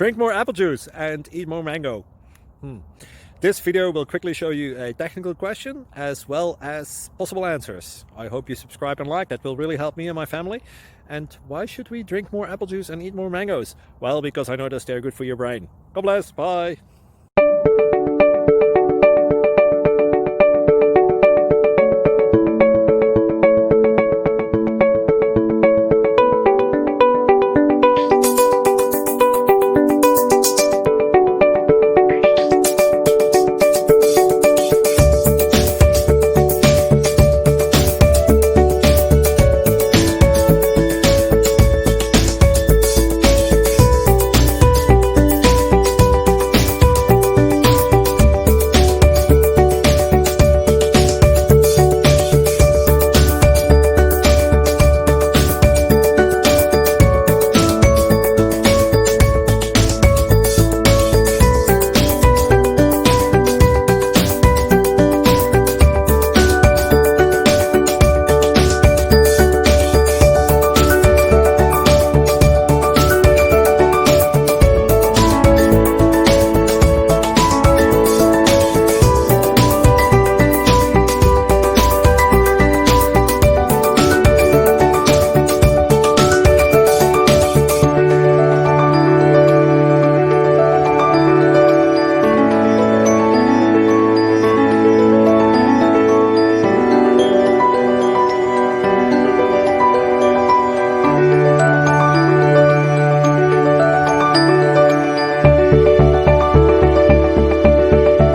Drink more apple juice and eat more mango. This video will quickly show you a technical question as well as possible answers. I hope you subscribe and like, that will really help me and my family. And why should we drink more apple juice and eat more mangoes? Well, because I noticed they're good for your brain. God bless, bye!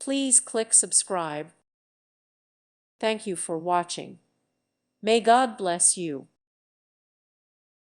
Please click subscribe. Thank you for watching. May God bless you.